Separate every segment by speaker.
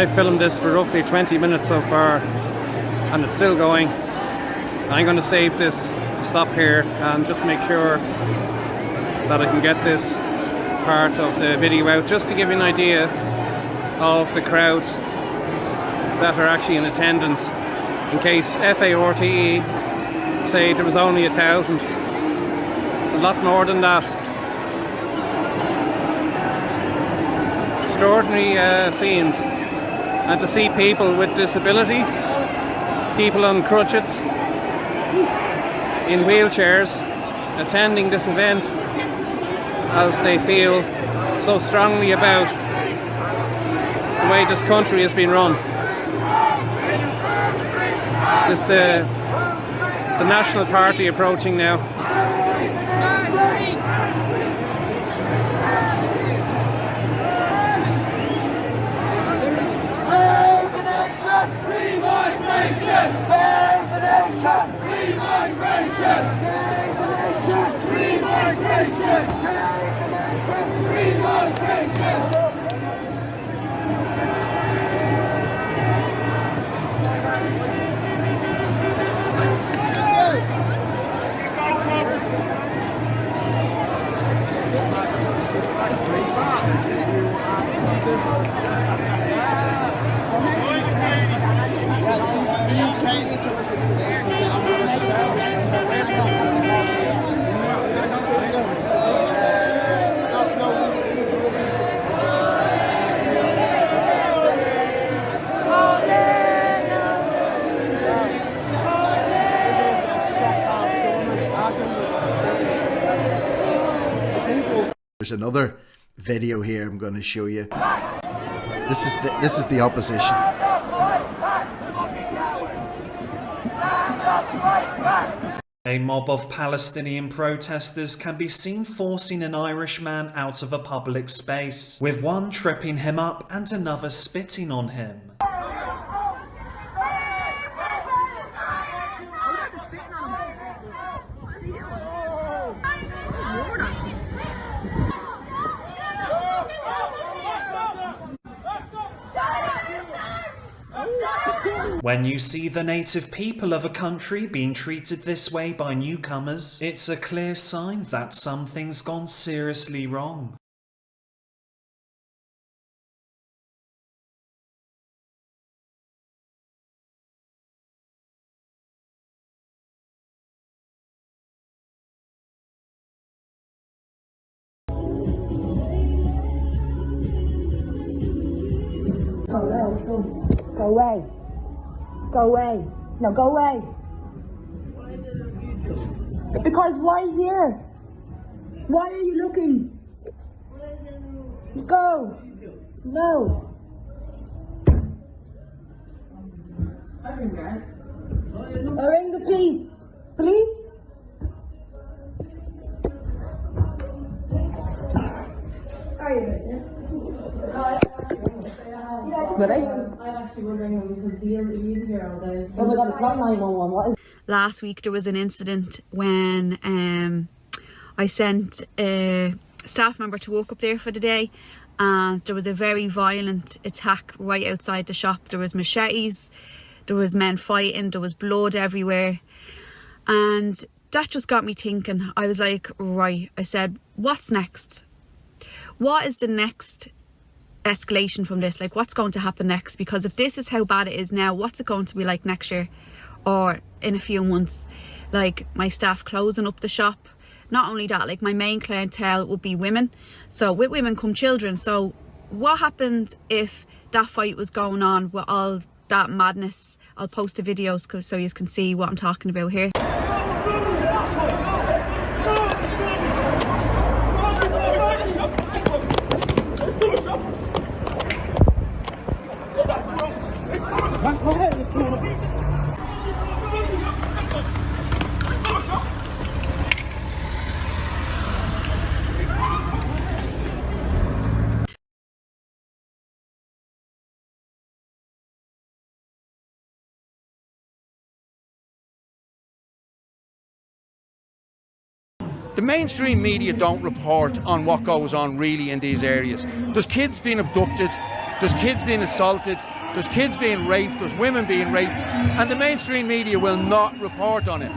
Speaker 1: I've filmed this for roughly 20 minutes so far, and it's still going. I'm going to save this, stop here, and just make sure that I can get this part of the video out, just to give you an idea of the crowds that are actually in attendance, in case FARTE say there was only 1,000. It's a lot more than that. Extraordinary scenes, and to see people with disability, people on crutches, in wheelchairs, attending this event as they feel so strongly about the way this country has been run. Just the National Party approaching now.
Speaker 2: There's another video here I'm going to show you. This is the opposition.
Speaker 3: A mob of Palestinian protesters can be seen forcing an Irishman out of a public space, with one tripping him up and another spitting on him. When you see the native people of a country being treated this way by newcomers, it's a clear sign that something's gone seriously wrong.
Speaker 4: Go away. Go away. No, go away. Because why here? Why are you looking? Go. No. I'll ring the police. Police? Sorry about this. I'm actually wondering because he's here all day. Oh my god, it's not 911. What is?
Speaker 5: Last week there was an incident when I sent a staff member to work up there for the day, and there was a very violent attack right outside the shop. There was machetes, there was men fighting, there was blood everywhere, and that just got me thinking. I was like, right, I said, what's next? What is the next escalation from this? Like, what's going to happen next? Because if this is how bad it is now, what's it going to be like next year or in a few months? Like, my staff closing up the shop. Not only that, like, my main clientele would be women, so with women come children. So what happened if that fight was going on with all that madness? I'll post the videos so you can see what I'm talking about here.
Speaker 6: The mainstream media don't report on what goes on really in these areas. There's kids being abducted, there's kids being assaulted, there's kids being raped, there's women being raped, and the mainstream media will not report on it.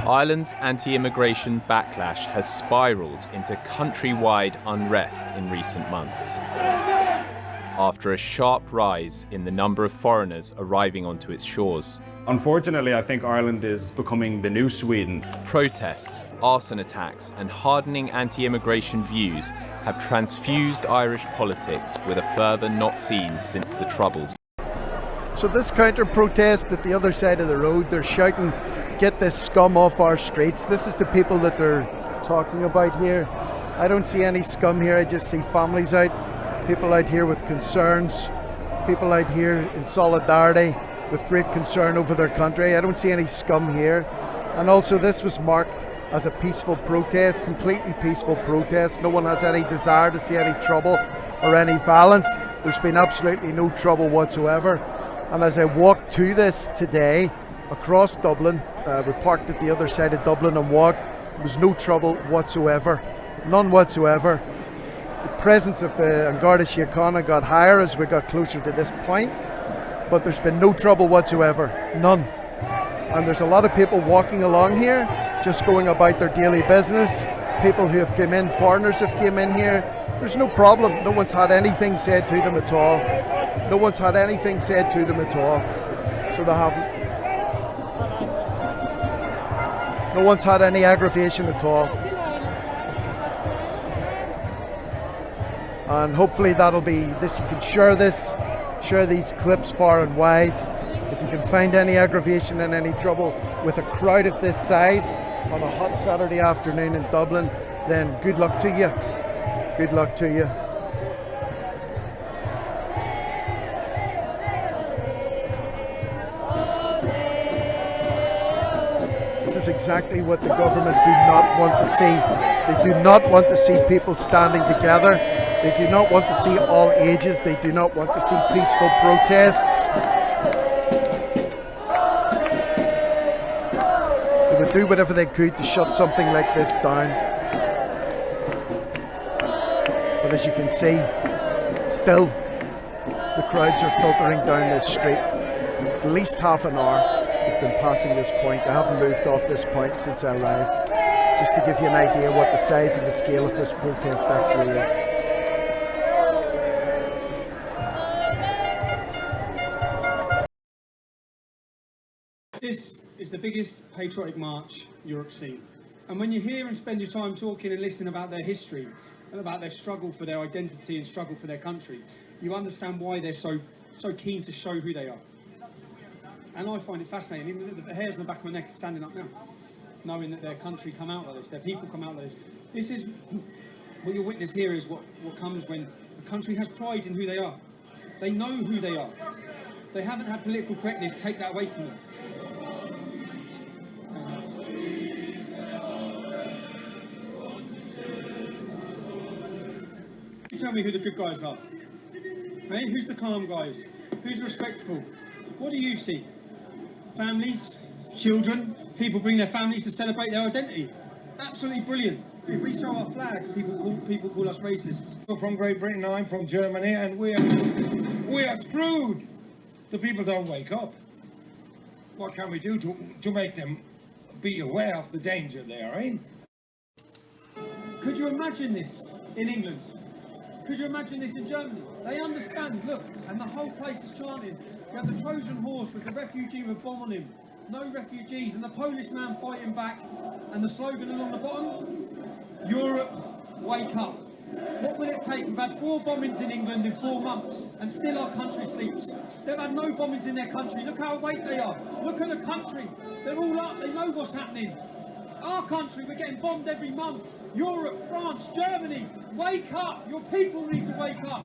Speaker 7: Ireland's anti-immigration backlash has spiralled into countrywide unrest in recent months, after a sharp rise in the number of foreigners arriving onto its shores.
Speaker 8: Unfortunately, I think Ireland is becoming the new Sweden.
Speaker 7: Protests, arson attacks, and hardening anti-immigration views have transfused Irish politics with a fervour not seen since the Troubles.
Speaker 2: So this counter-protest at the other side of the road, they're shouting, "Get this scum off our streets." This is the people that they're talking about here. I don't see any scum here, I just see families out, people out here with concerns, people out here in solidarity with great concern over their country. I don't see any scum here. And also this was marked as a peaceful protest, completely peaceful protest. No one has any desire to see any trouble or any violence. There's been absolutely no trouble whatsoever. And as I walked to this today, across Dublin, we parked at the other side of Dublin and walked, there was no trouble whatsoever, none whatsoever. The presence of the An Garda Síochána got higher as we got closer to this point, but there's been no trouble whatsoever, none. And there's a lot of people walking along here, just going about their daily business. People who have come in, foreigners have come in here. There's no problem, no one's had anything said to them at all. No one's had anything said to them at all, so they haven't. No one's had any aggravation at all. And hopefully that'll be this. You can share these clips far and wide. If you can find any aggravation and any trouble with a crowd of this size on a hot Saturday afternoon in Dublin, then good luck to you. Good luck to you. This is exactly what the government do not want to see. They do not want to see people standing together. They do not want to see all ages. They do not want to see peaceful protests. They would do whatever they could to shut something like this down. But as you can see, still the crowds are filtering down this street. At least half an hour they've been passing this point. They haven't moved off this point since I arrived. Just to give you an idea what the size and the scale of this protest actually is.
Speaker 9: This is the biggest patriotic march Europe's seen. And when you hear and spend your time talking and listening about their history and about their struggle for their identity and struggle for their country, you understand why they're so keen to show who they are. And I find it fascinating, even the hairs on the back of my neck are standing up now, knowing that their country come out like this, their people come out like this. This is, what you'll witness here is what comes when a country has pride in who they are. They know who they are. They haven't had political correctness take that away from them. You tell me who the good guys are. Hey, who's the calm guys? Who's respectable? What do you see? Families, children, people bring their families to celebrate their identity. Absolutely brilliant. If we show our flag, people call us racist.
Speaker 10: I'm from Great Britain, I'm from Germany, and we are screwed. The people don't wake up. What can we do to make them be aware of the danger they are in?
Speaker 9: Could you imagine this in England? Could you imagine this in Germany? They understand, look, and the whole place is chanting. You have the Trojan horse with the refugee with bomb on him. No refugees, and the Polish man fighting back, and the slogan along the bottom, Europe, wake up. What will it take? We've had 4 bombings in England in 4 months, and still our country sleeps. They've had no bombings in their country. Look how awake they are. Look at the country. They're all up. They know what's happening. Our country, we're getting bombed every month. Europe, France, Germany, wake up. Your people need to wake up.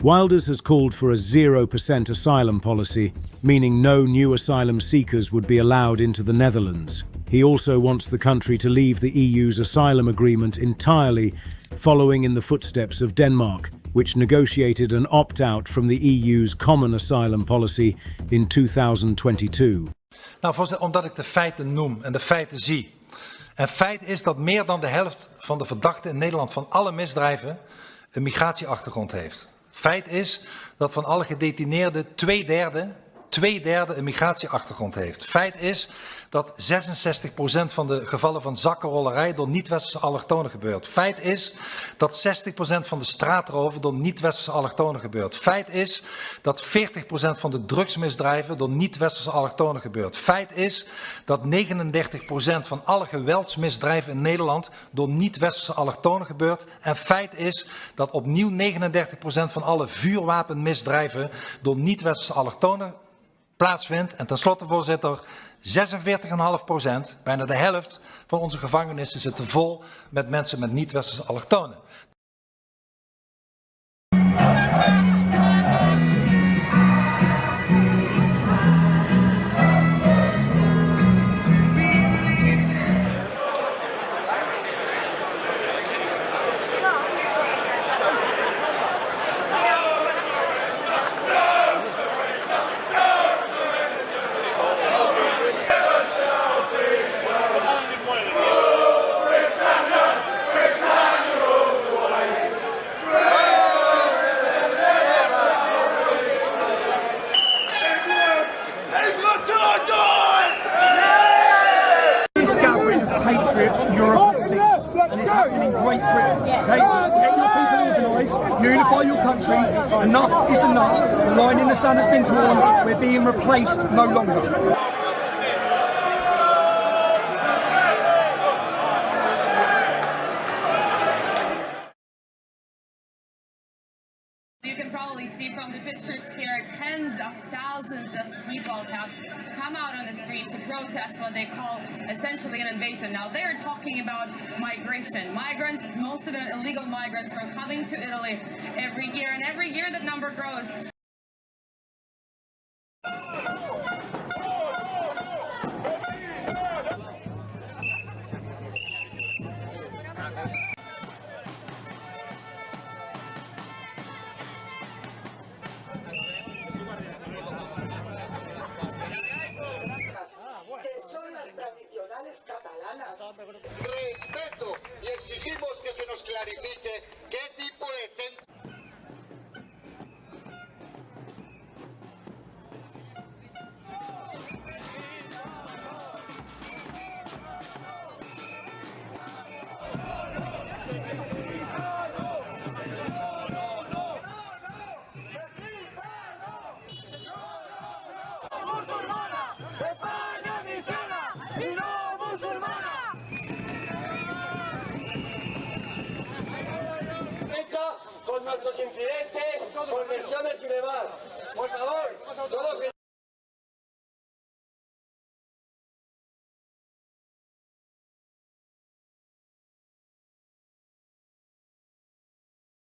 Speaker 11: Wilders has called for a 0% asylum policy, meaning no new asylum seekers would be allowed into the Netherlands. He also wants the country to leave the EU's asylum agreement entirely, following in the footsteps of Denmark, which negotiated an opt-out from the EU's common asylum policy in 2022.
Speaker 12: Nou, voorzitter, omdat ik de feiten noem en de feiten zie. En feit is dat meer dan de helft van de verdachten in Nederland van alle misdrijven een migratieachtergrond heeft. Feit is dat van alle gedetineerden twee derde een migratieachtergrond heeft. Feit is dat 66% van de gevallen van zakkenrollerij door niet-westerse allochtonen gebeurt. Feit is dat 60% van de straatroven door niet-westerse allochtonen gebeurt. Feit is dat 40% van de drugsmisdrijven door niet-westerse allochtonen gebeurt. Feit is dat 39% van alle geweldsmisdrijven in Nederland door niet-westerse allochtonen gebeurt. En feit is dat opnieuw 39% van alle vuurwapenmisdrijven door niet-westerse allochtonen plaatsvindt. En tenslotte, voorzitter, 46,5%, bijna de helft van onze gevangenissen zitten vol met mensen met niet-westerse allochtonen.
Speaker 13: Patriots Europe is sick, and it's happening in Great Britain. Okay? Get your people organised, unify your countries. Enough is enough. The line in the sand has been drawn. We're being replaced no longer.
Speaker 14: You can probably see from the pictures here, tens of thousands of people have come out on the street to protest what they call essentially an invasion. Now they're talking about migration. Migrants, most of them illegal migrants, are coming to Italy every year, and every year that number grows.
Speaker 15: Respeto y exigimos que se nos clarifique qué tipo de centro. Con nuestros incidentes, convenciones y demás. Por favor, todos